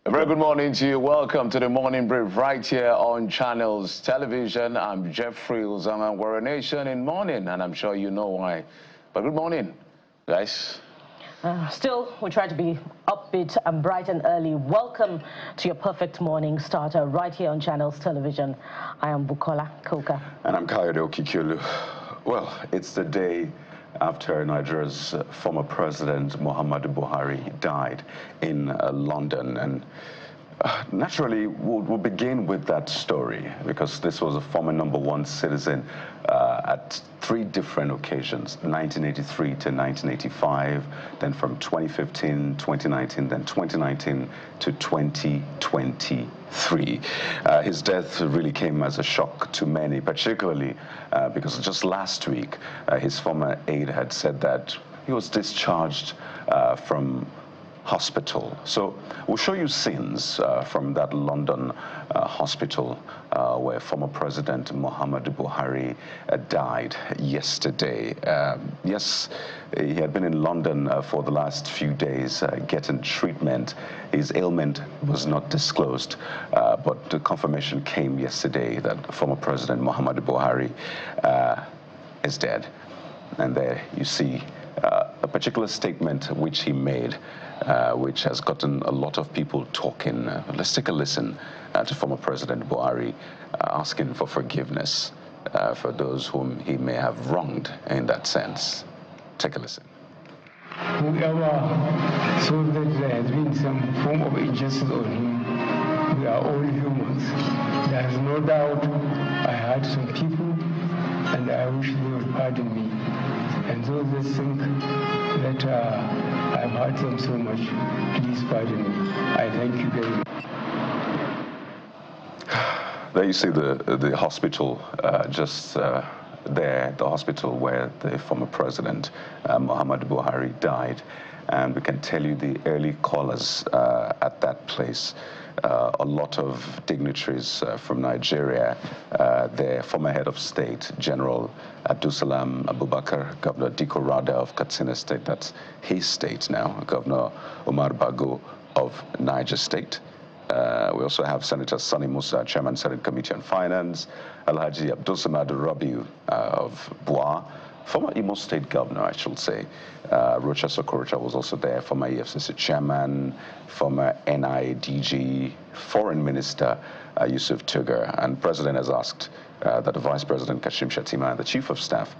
A very good morning to you. Welcome to the Morning Brief right here on Channels Television. I'm Jeffrey Uzama. We're a nation in mourning, and I'm sure you know why. But good morning, guys. Still, we try to be upbeat and bright and early. Welcome to your perfect morning starter right here on Channels Television. I am Bukola Koka. And I'm Kayode Okikulu. Well, it's the day after Nigeria's former president, Muhammadu Buhari, died in London. And naturally, we'll begin with that story because this was a former #1 citizen at 3 different occasions, 1983 to 1985, then from 2015, 2019, then 2019 to 2023. His death really came as a shock to many, particularly because just last week, his former aide had said that he was discharged from hospital. So we'll show you scenes from that London hospital where former President Muhammadu Buhari died yesterday. Yes, he had been in London for the last few days getting treatment. His ailment was not disclosed, but the confirmation came yesterday that former President Muhammadu Buhari is dead. And there you see a particular statement which he made, which has gotten a lot of people talking. Let's take a listen to former President Buhari asking for forgiveness for those whom he may have wronged in that sense. Take a listen. Whoever thought that there has been some form of injustice on him, we are all humans. There is no doubt I hurt some people, and I wish they would pardon me. And those that think that I've hurt them so much, please pardon me. I thank you very much. There you see the hospital, just there, the hospital where the former president, Muhammadu Buhari, died. And we can tell you the early callers at that place. A lot of dignitaries from Nigeria, their former head of state, General Abdulsalam Abubakar, Governor Diko Rada of Katsina State, that's his state now, Governor Umar Bago of Niger State. We also have Senator Sani Musa, Chairman, Senate Committee on Finance, Alhaji Abdulsamad Rabiu of Bua, former Imo State Governor, I should say. Rocha Sokorocha was also there, former EFCC Chairman, former NIDG, Foreign Minister Yusuf Tugar. And President has asked that the Vice President Kashim Shettima and the Chief of Staff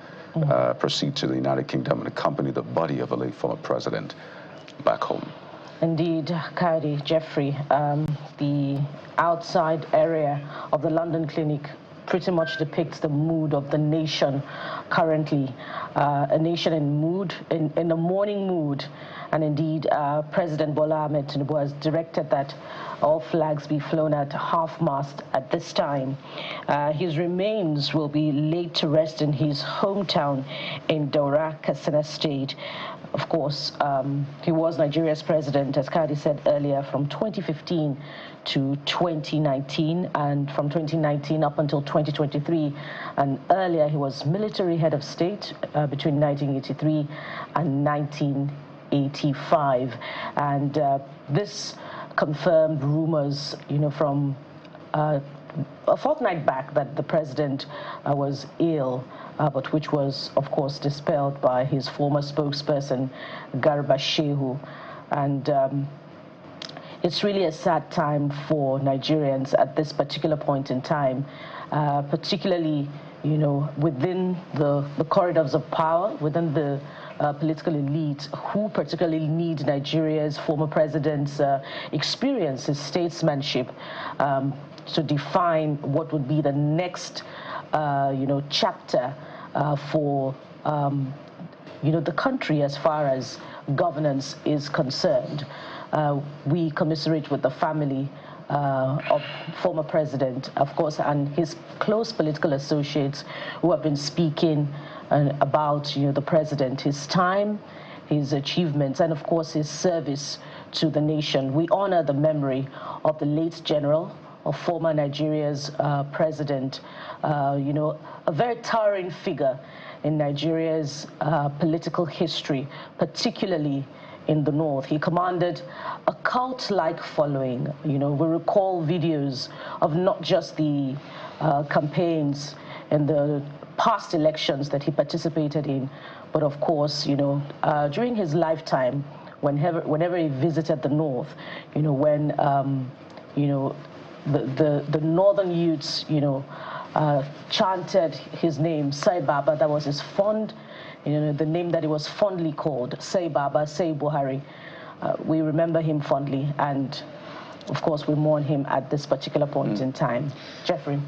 proceed to the United Kingdom and accompany the body of a late former president back home. Indeed, Kayode, Jeffrey, the outside area of the London clinic pretty much depicts the mood of the nation currently, a nation in a mourning mood. And indeed, President Bola Ahmed Tinubu has directed that all flags be flown at half-mast at this time. His remains will be laid to rest in his hometown in Daura, Katsina State. Of course, he was Nigeria's president, as Kayode said earlier, from 2015 to 2019, and from 2019 up until 2023. And earlier, he was military head of state between 1983 and 1985. And this confirmed rumors, from a fortnight back that the president was ill, but which was, of course, dispelled by his former spokesperson, Garba Shehu. And it's really a sad time for Nigerians at this particular point in time, particularly, within the corridors of power, within the political elite, who particularly need Nigeria's former president's experience, his statesmanship, to define what would be the next, chapter for, the country as far as governance is concerned. We commiserate with the family of former president, of course, and his close political associates who have been speaking about, the president, his time, his achievements, and of course his service to the nation. We honor the memory of the late general, of former Nigeria's president, a very towering figure in Nigeria's political history, particularly in the north. He commanded a cult-like following. You know, we recall videos of not just the campaigns and the past elections that he participated in, but of course, you know, during his lifetime, whenever he visited the north, you know, when, you know, the northern youths, you know, chanted his name, Sai Baba, that was his fond, you know, the name that he was fondly called, Sai Baba, Sai Buhari. We remember him fondly, and of course we mourn him at this particular point in time. Jeffrey.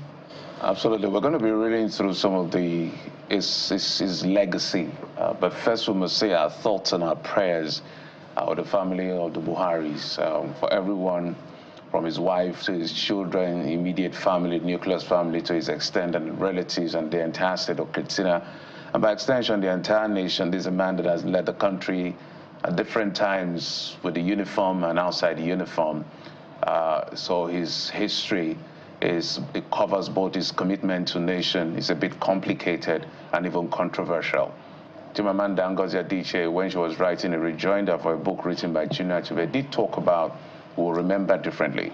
Absolutely. We're going to be reading through some of his legacy. But first we must say our thoughts and our prayers with the family of the Buharis, for everyone from his wife to his children, immediate family, nucleus family, to his extended relatives and the entire state of Katsina. And by extension, the entire nation. This is a man that has led the country at different times with the uniform and outside the uniform. So his history it covers both his commitment to nation. It's a bit complicated and even controversial. Chimamanda Ngozi Adichie, when she was writing a rejoinder for a book written by Chinua Achebe, did talk about who will remember differently.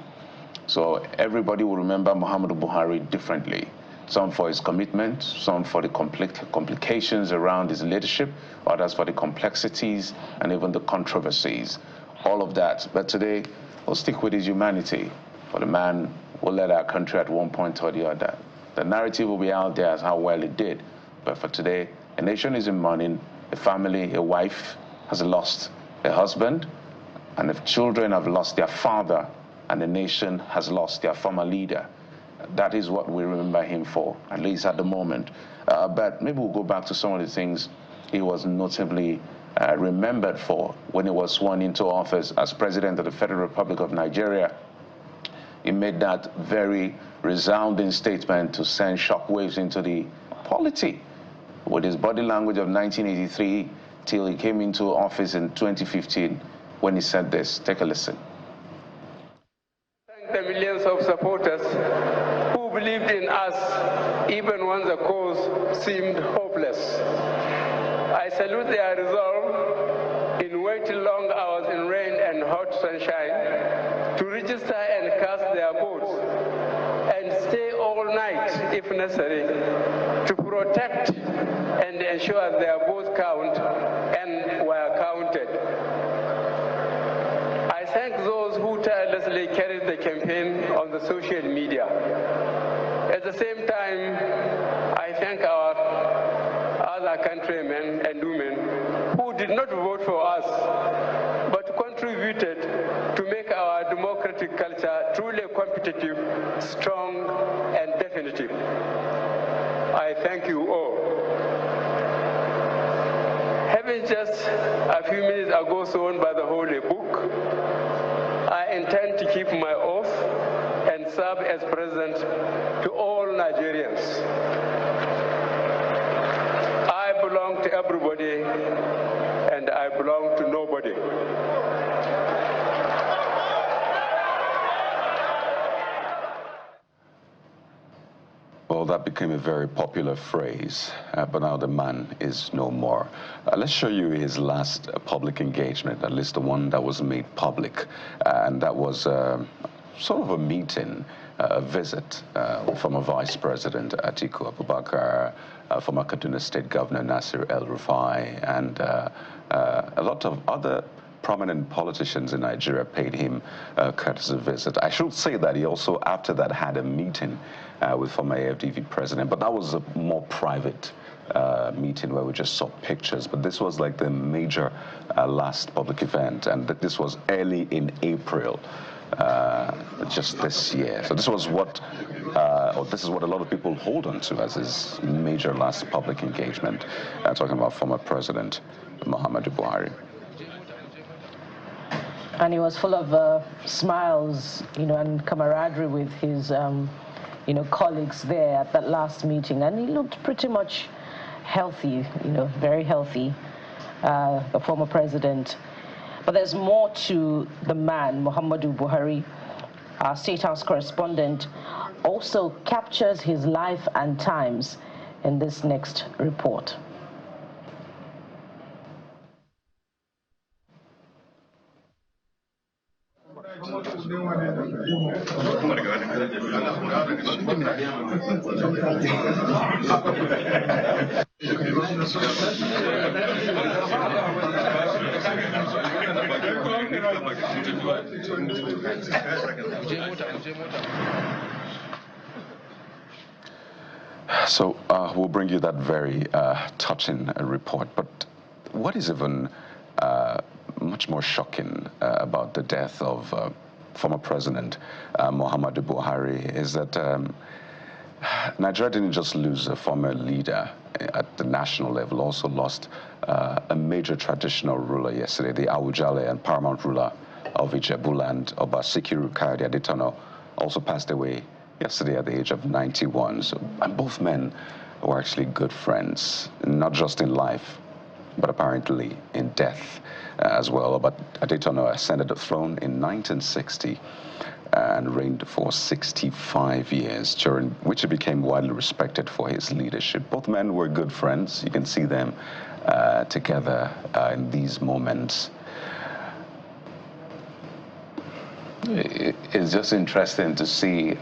So everybody will remember Muhammadu Buhari differently. Some for his commitment, some for the complications around his leadership, others for the complexities and even the controversies. All of that. But today, we'll stick with his humanity. For the man who led our country at one point or the other. The narrative will be out there as how well it did. But for today, a nation is in mourning, a family, a wife has lost a husband, and if children have lost their father, and the nation has lost their former leader. That is what we remember him for, at least at the moment. But maybe we'll go back to some of the things he was notably remembered for when he was sworn into office as President of the Federal Republic of Nigeria. He made that very resounding statement to send shockwaves into the polity with his body language of 1983 till he came into office in 2015 when he said this. Take a listen. Thank the millions of supporters who believed in us even when the cause seemed hopeless. I salute their resolve in waiting long hours in rain and hot sunshine to register and cast their votes and stay all night if necessary to protect and ensure their votes count and were counted. I thank those who tirelessly carried the campaign on the social media. At the same time, I thank our other countrymen and women who did not vote for us, but contributed to make our democratic culture truly competitive, strong, and definitive. I thank you all. Having just a few minutes ago sworn by the Holy Book, I intend to keep my oath and serve as president to all Nigerians. I belong to everybody, and I belong to nobody. Well, that became a very popular phrase, but now the man is no more. Let's show you his last public engagement, at least the one that was made public, and that was sort of a meeting, a visit from a Vice President Atiku Abubakar, former Kaduna State Governor Nasir El-Rufai, and a lot of other prominent politicians in Nigeria paid him a courtesy visit. I should say that he also, after that, had a meeting with former AFDV president, but that was a more private meeting where we just saw pictures. But this was like the major last public event, and this was early in April, just this year. So this was what, or this is what a lot of people hold on to as his major last public engagement, talking about former President Muhammadu Buhari. And he was full of smiles, you know, and camaraderie with his, you know, colleagues there at that last meeting. And he looked pretty much healthy, you know, very healthy, the former president. But there's more to the man, Muhammadu Buhari. Our State House correspondent also captures his life and times in this next report. So we'll bring you that very touching report. But what is even much more shocking about the death of former President Muhammadu Buhari is that Nigeria didn't just lose a former leader at the national level, also lost a major traditional ruler yesterday, the Awujale and paramount ruler of Ijebuland, Oba Sikiru Kayode Adetono, also passed away yesterday at the age of 91. So, and both men were actually good friends, not just in life, but apparently in death as well. But Adetono ascended the throne in 1960 and reigned for 65 years, during which he became widely respected for his leadership. Both men were good friends. You can see them together in these moments. It's just interesting to see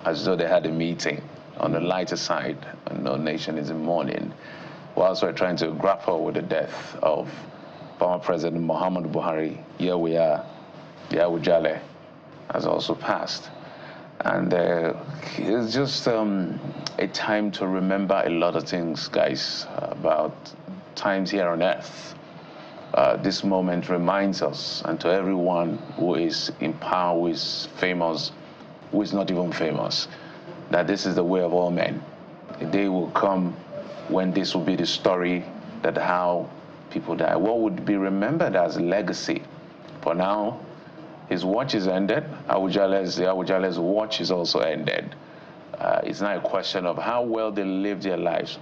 as though they had a meeting on the lighter side, and the nation is in mourning, whilst we're trying to grapple with the death of former President Muhammadu Buhari. Here we are, the Awujale has also passed. And it's just a time to remember a lot of things, guys, about times here on earth. This moment reminds us, and to everyone who is in power, who is famous, who is not even famous, that this is the way of all men. A day will come when this will be the story, that how people die. What would be remembered as legacy? For now, his watch is ended. Awujale's watch is also ended. It's not a question of how well they live their lives.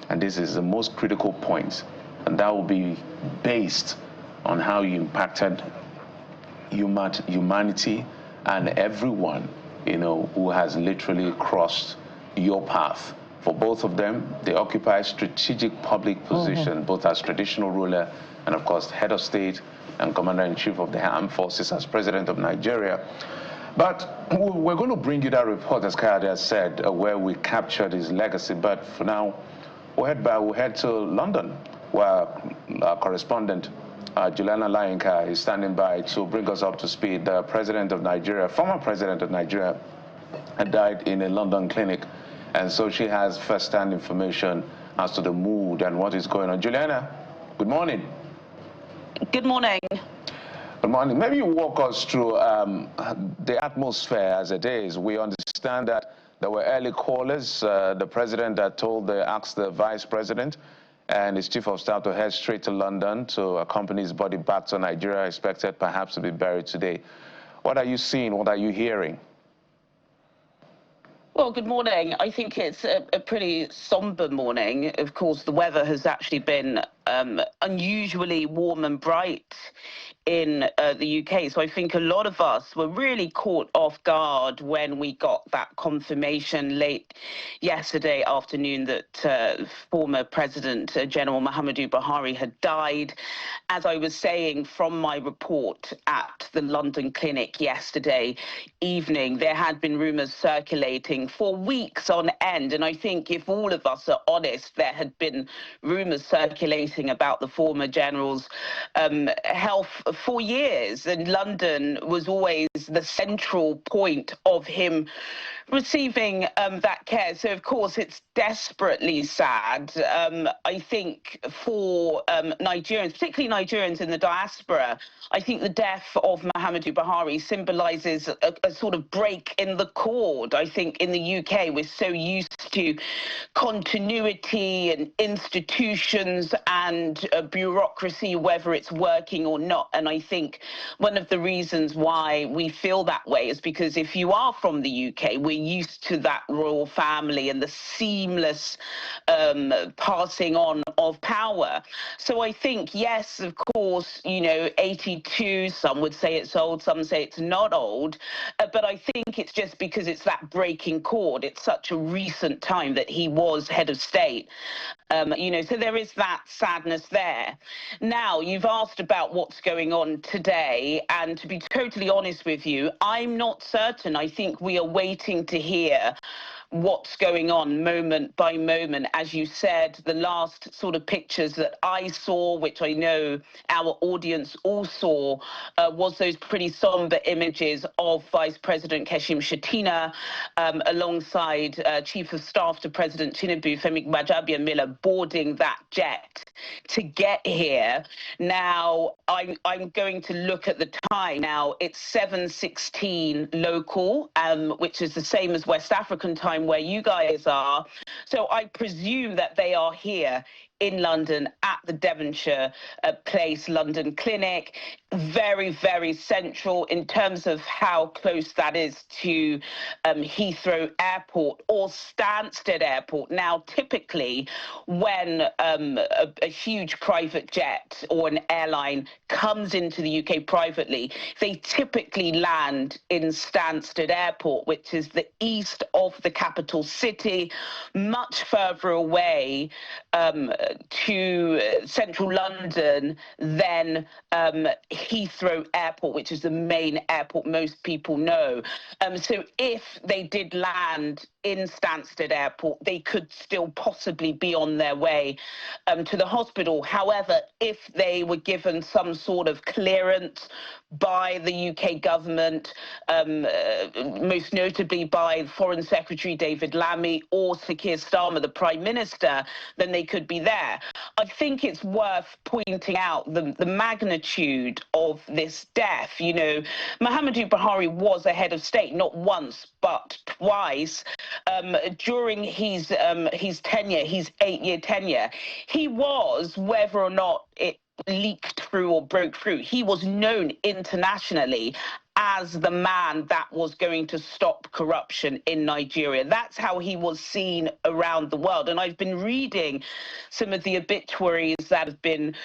And this is the most critical point. And that will be based on how you impacted humanity and everyone, you know, who has literally crossed your path. For both of them, they occupy strategic public position, both as traditional ruler and, of course, head of state and commander-in-chief of the armed forces as president of Nigeria. But we're going to bring you that report, as Kayode has said, where we captured his legacy. But for now, we'll head to London, where our correspondent, Juliana Layinka, is standing by to bring us up to speed. The president of Nigeria, former president of Nigeria, had died in a London clinic. And so she has first-hand information as to the mood and what is going on. Juliana, good morning. Good morning. Good morning. Maybe you walk us through the atmosphere as it is. We understand that there were early callers. The president that asked the vice president and his chief of staff to head straight to London to accompany his body back to Nigeria, expected perhaps to be buried today. What are you seeing? What are you hearing? Well, good morning. I think it's a pretty somber morning. Of course, the weather has actually been unusually warm and bright in the UK. So I think a lot of us were really caught off guard when we got that confirmation late yesterday afternoon that former President General Muhammadu Buhari had died. As I was saying from my report at the London clinic yesterday evening, there had been rumours circulating for weeks on end. And I think if all of us are honest, there had been rumours circulating about the former general's health for years, and London was always the central point of him receiving that care. So, of course, it's desperately sad. I think for Nigerians, particularly Nigerians in the diaspora, I think the death of Muhammadu Buhari symbolises a sort of break in the cord. I think in the UK, we're so used to continuity and institutions and bureaucracy, whether it's working or not. And I think one of the reasons why we feel that way is because if you are from the UK, we're used to that royal family and the seamless passing on of power. So I think, yes, of course, you know, 82, some would say it's old, some say it's not old, but I think it's just because it's that breaking chord. It's such a recent time that he was head of state. You know, so there is that sadness there. Now, you've asked about what's going going on today, and to be totally honest with you, I'm not certain. I think we are waiting to hear what's going on moment by moment. As you said, the last sort of pictures that I saw, which I know our audience all saw, was those pretty somber images of Vice President Kashim Shettima alongside Chief of Staff to President Tinubu, Femi Gbajabiamila, boarding that jet to get here. Now, I'm going to look at the time. Now, it's 7:16 local, which is the same as West African time where you guys are. So I presume that they are here in London at the Devonshire Place London Clinic. Very, very central in terms of how close that is to Heathrow Airport or Stansted Airport. Now, typically, when a huge private jet or an airline comes into the UK privately, they typically land in Stansted Airport, which is the east of the capital city, much further away to central London than Heathrow Airport, which is the main airport most people know. So if they did land in Stansted Airport, they could still possibly be on their way to the hospital. However, if they were given some sort of clearance by the UK government, most notably by Foreign Secretary David Lammy or Sir Keir Starmer, the Prime Minister, then they could be there. I think it's worth pointing out the magnitude of this death. You know, Muhammadu Buhari was a head of state, not once, but twice. During his tenure, his 8-year tenure, he was, whether or not it leaked through or broke through, he was known internationally as the man that was going to stop corruption in Nigeria. That's how he was seen around the world. And I've been reading some of the obituaries that have been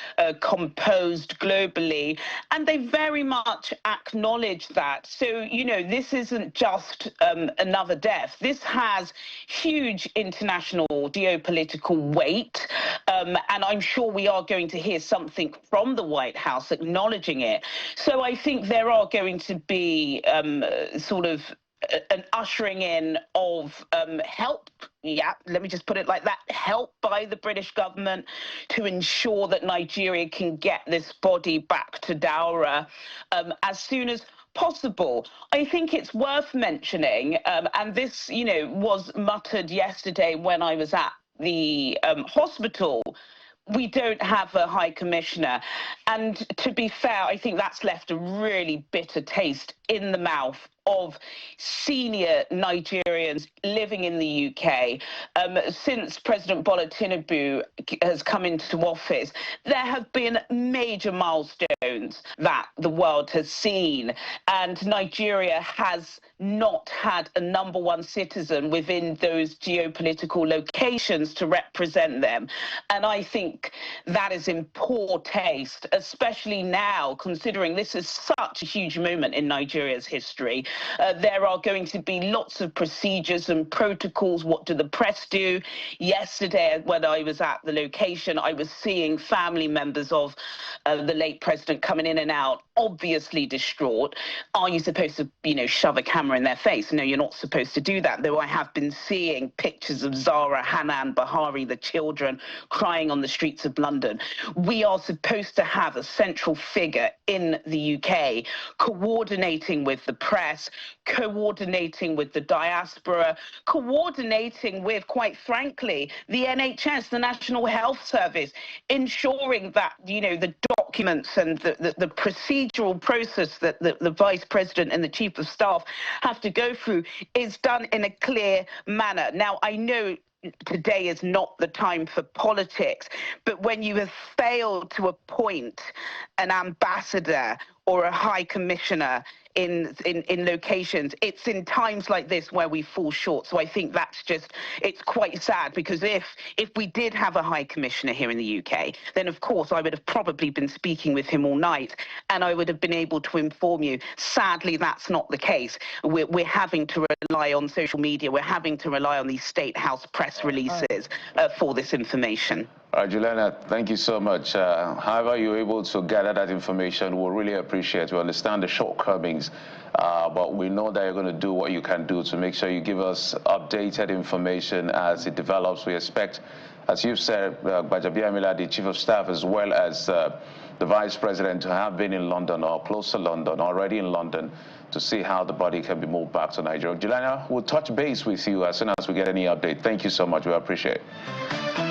composed globally, and they very much acknowledge that. So, you know, this isn't just another death. This has huge international geopolitical weight, and I'm sure we are going to hear something from the White House acknowledging it. So I think there are going to be sort of an ushering in of help, let me just put it like that, help by the British government to ensure that Nigeria can get this body back to Daura as soon as possible. I think it's worth mentioning, and this, you know, was muttered yesterday when I was at the hospital, we don't have a high commissioner. And to be fair, I think that's left a really bitter taste in the mouth of senior Nigerians living in the UK. Since President Bola Tinubu has come into office, there have been major milestones that the world has seen, and Nigeria has not had a #1 citizen within those geopolitical locations to represent them. And I think that is in poor taste, especially now, considering this is such a huge moment in Nigeria's history. There are going to be lots of procedures and protocols. What do the press do? Yesterday, when I was at the location, I was seeing family members of the late president coming in and out, obviously distraught. Are you supposed to, you know, shove a camera in their face? No, you're not supposed to do that. Though I have been seeing pictures of Zara, Hanan, Buhari, the children, crying on the streets of London. We are supposed to have a central figure in the UK coordinating with the press, coordinating with the diaspora, coordinating with, quite frankly, the NHS, the National Health Service, ensuring that, you know, the documents and the procedural process that the Vice President and the Chief of Staff have to go through is done in a clear manner. Now, I know today is not the time for politics, but when you have failed to appoint an ambassador or a high commissioner in locations, it's in times like this where we fall short. So I think that's just, it's quite sad, because if we did have a high commissioner here in the UK, then of course I would have probably been speaking with him all night and I would have been able to inform you. Sadly, that's not the case. We're having to rely on social media. We're having to rely on these State House press releases for this information. All right, Juliana, thank you so much. However you're able to gather that information, we'll really appreciate it. We understand the shortcomings, but we know that you're going to do what you can do to make sure you give us updated information as it develops. We expect, as you've said, Gbajabiamila, the Chief of Staff, as well as the Vice President, to have been in London or close to London, already in London, to see how the body can be moved back to Nigeria. Juliana, we'll touch base with you as soon as we get any update. Thank you so much. We appreciate it.